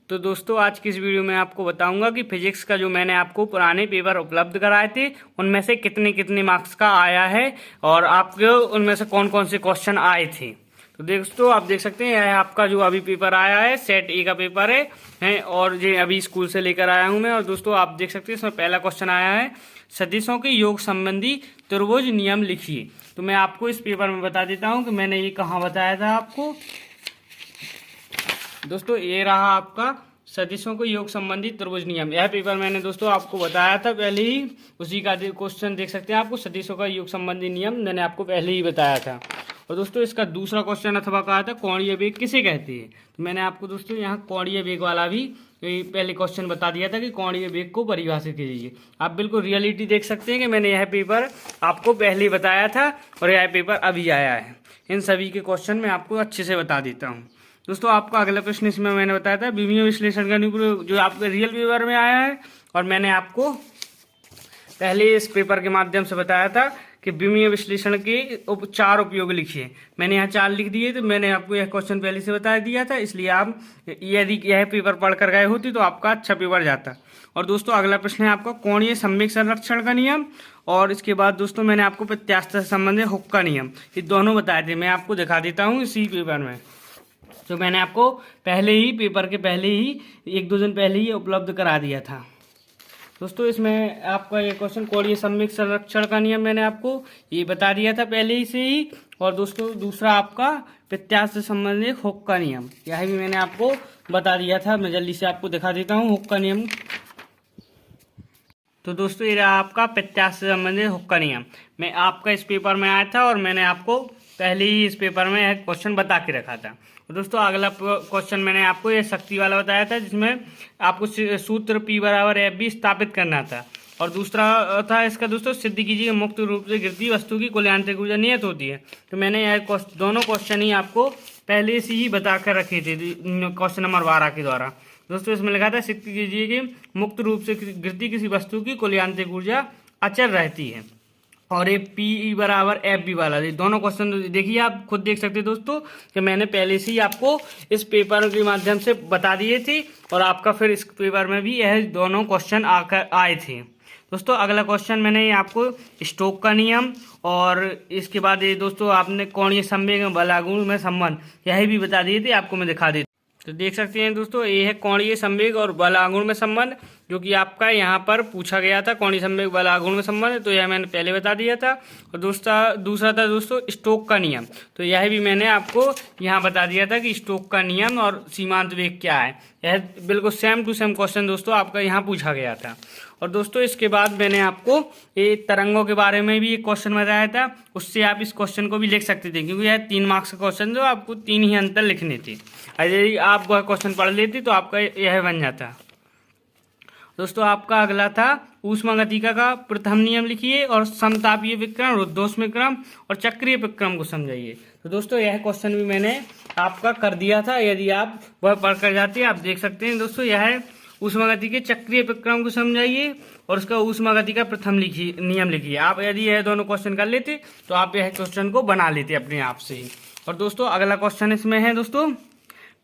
तो दोस्तों आज की इस वीडियो में आपको बताऊंगा कि फिजिक्स का जो मैंने आपको पुराने पेपर उपलब्ध कराए थे उनमें से कितने कितने मार्क्स का आया है और आपके उनमें से कौन कौन से क्वेश्चन आए थे। तो दोस्तों आप देख सकते हैं यह आपका जो अभी पेपर आया है सेट ए का पेपर है और ये अभी स्कूल से लेकर आया हूं मैं। और दोस्तों आप देख सकते हैं इसमें पहला क्वेश्चन आया है सदिशों के योग संबंधी त्रिभुज नियम लिखिए। तो मैं आपको इस पेपर में बता देता हूँ कि मैंने ये कहाँ बताया था आपको। दोस्तों ये रहा आपका सदिशों को योग संबंधी त्रिभुज नियम। यह पेपर मैंने दोस्तों आपको बताया था पहले ही, उसी का क्वेश्चन देख सकते हैं। आपको सदिशों का योग संबंधी नियम मैंने आपको पहले ही बताया था। और दोस्तों इसका दूसरा क्वेश्चन अथवा कहा था कोणीय वेग किसे कहते हैं। तो मैंने आपको दोस्तों यहाँ कोणीय वेग वाला भी पहले क्वेश्चन बता दिया था कि कोणीय वेग को परिभाषित कीजिए। आप बिल्कुल रियलिटी देख सकते हैं कि मैंने यह पेपर आपको पहले ही बताया था और यह पेपर अभी आया है। इन सभी के क्वेश्चन मैं आपको अच्छे से बता देता हूँ। दोस्तों आपका अगला प्रश्न इसमें मैंने बताया था विमीय विश्लेषण का अनुप्रयोग जो आपके रियल पेपर में आया है और मैंने आपको पहले इस पेपर के माध्यम से बताया था कि विमीय विश्लेषण के 4 उपयोग लिखिए। मैंने यहाँ 4 लिख दिए। तो मैंने आपको यह क्वेश्चन पहले से बता दिया था, इसलिए आप यदि यह पेपर पढ़ कर गए होते तो आपका अच्छा पेपर जाता। और दोस्तों अगला प्रश्न है आपका कोणीय सम्वेग संरक्षण का नियम और इसके बाद दोस्तों मैंने आपको प्रत्यास्थ से संबंधित हुक का नियम, ये दोनों बताए थे। मैं आपको दिखा देता हूँ इसी पेपर में। तो मैंने आपको पहले ही पेपर के पहले ही 1-2 दिन पहले ही उपलब्ध करा दिया था। दोस्तों इसमें आपका ये क्वेश्चन कोणीय सम्वेग संरक्षण का नियम मैंने आपको ये बता दिया था पहले ही से ही। और दोस्तों दूसरा आपका प्रत्यास्थ से संबंधित हुक का नियम, यह भी मैंने आपको बता दिया था। मैं जल्दी से आपको दिखा देता हूँ हुक का नियम। तो दोस्तों ये रहा आपका प्रत्यास्थ से संबंधित हुक का नियम। मैं आपका इस पेपर में आया था और मैंने आपको पहले ही इस पेपर में यह क्वेश्चन बता के रखा था। और दोस्तों अगला क्वेश्चन मैंने आपको ये शक्ति वाला बताया था जिसमें आपको सूत्र P = F स्थापित करना था। और दूसरा था इसका दोस्तों सिद्ध कीजिए मुक्त रूप से गिरती वस्तु की कुल यांत्रिक ऊर्जा नियत होती है। तो मैंने यह दोनों क्वेश्चन ही आपको पहले से ही बता कर रखे थे क्वेश्चन नंबर 12 के द्वारा। दोस्तों इसमें लिखा था सिद्ध कीजिए कि मुक्त रूप से गिरती किसी वस्तु की कुल यांत्रिक ऊर्जा अचर रहती है। और ये P = F वाला, ये दोनों क्वेश्चन देखिए आप खुद देख सकते हैं दोस्तों कि मैंने पहले से ही आपको इस पेपर के माध्यम से बता दिए थे और आपका फिर इस पेपर में भी यह दोनों क्वेश्चन आकर आए थे। दोस्तों अगला क्वेश्चन मैंने आपको स्टोक का नियम और इसके बाद ये दोस्तों आपने कोणीय संवेग बलागुण में संबंध यही भी बता दिए थे, आपको मैं दिखा देता। तो देख सकते हैं दोस्तों ये है कोणीय संवेग और बल आघूर्ण में संबंध, जो कि आपका यहाँ पर पूछा गया था कोणीय संवेग बल आघूर्ण में संबंध। तो यह मैंने पहले बता दिया था। और दूसरा था दोस्तों स्टोक का नियम। तो यह भी मैंने आपको यहाँ बता दिया था कि स्टोक का नियम और सीमांत वेग क्या है। यह बिल्कुल सेम टू सेम क्वेश्चन दोस्तों आपका यहाँ पूछा गया था। और दोस्तों इसके बाद मैंने आपको ये तरंगों के बारे में भी एक क्वेश्चन बताया था, उससे आप इस क्वेश्चन को भी लिख सकते थे क्योंकि यह 3 मार्क्स का क्वेश्चन जो आपको 3 ही अंतर लिखने थे। यदि आप वह क्वेश्चन पढ़ लेते तो आपका यह बन जाता। दोस्तों आपका अगला था ऊष्मागतिका का प्रथम नियम लिखिए और समतापीय विक्रम, रुद्धोष्म विक्रम और चक्रीय विक्रम को समझाइए। तो दोस्तों यह क्वेश्चन भी मैंने आपका कर दिया था, यदि आप वह पढ़ कर जाते आप देख सकते हैं। दोस्तों यह ऊष्मागति के चक्रीय विक्रम को समझाइए और उसका ऊष्मागति का प्रथम नियम लिखिए। आप यदि यह दोनों क्वेश्चन कर लेते तो आप यह क्वेश्चन को बना लेते अपने आप से ही। और दोस्तों अगला क्वेश्चन इसमें है दोस्तों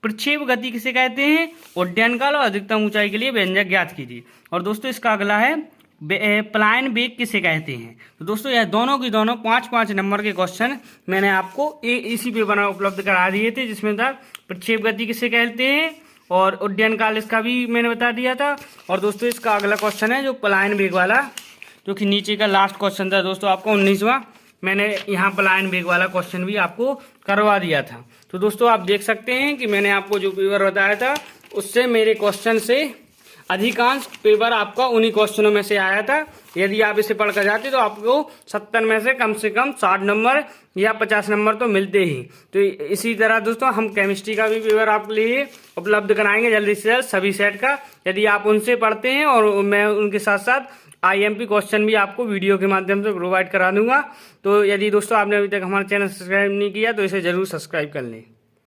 प्रक्षेप गति किसे कहते हैं, उड्डयन काल और अधिकतम ऊंचाई के लिए व्यंजक ज्ञात कीजिए। और दोस्तों इसका अगला है पलायन वेग किसे कहते हैं। तो दोस्तों यह दोनों की दोनों 5-5 नंबर के क्वेश्चन मैंने आपको इसी पेपर में उपलब्ध करा दिए थे, जिसमें था प्रक्षेप गति किसे कहते हैं और उड्डयन काल इसका भी मैंने बता दिया था। और दोस्तों इसका अगला क्वेश्चन है जो पलायन वेग वाला, जो कि नीचे का लास्ट क्वेश्चन था दोस्तों आपका 19वां। मैंने यहाँ पलायन वेग वाला क्वेश्चन भी आपको करवा दिया था। तो दोस्तों आप देख सकते हैं कि मैंने आपको जो पेपर बताया था उससे मेरे क्वेश्चन से अधिकांश पेपर आपका उन्हीं क्वेश्चनों में से आया था। यदि आप इसे पढ़कर जाते तो आपको 70 में से कम 60 नंबर या 50 नंबर तो मिलते ही। तो इसी तरह दोस्तों हम केमिस्ट्री का भी पेपर आपके लिए उपलब्ध कराएंगे जल्दी से जल्द सभी सेट का, यदि आप उनसे पढ़ते हैं। और मैं उनके साथ साथ IMP क्वेश्चन भी आपको वीडियो के माध्यम से प्रोवाइड करा दूंगा। तो यदि दोस्तों आपने अभी तक हमारा चैनल सब्सक्राइब नहीं किया तो इसे जरूर सब्सक्राइब कर लें।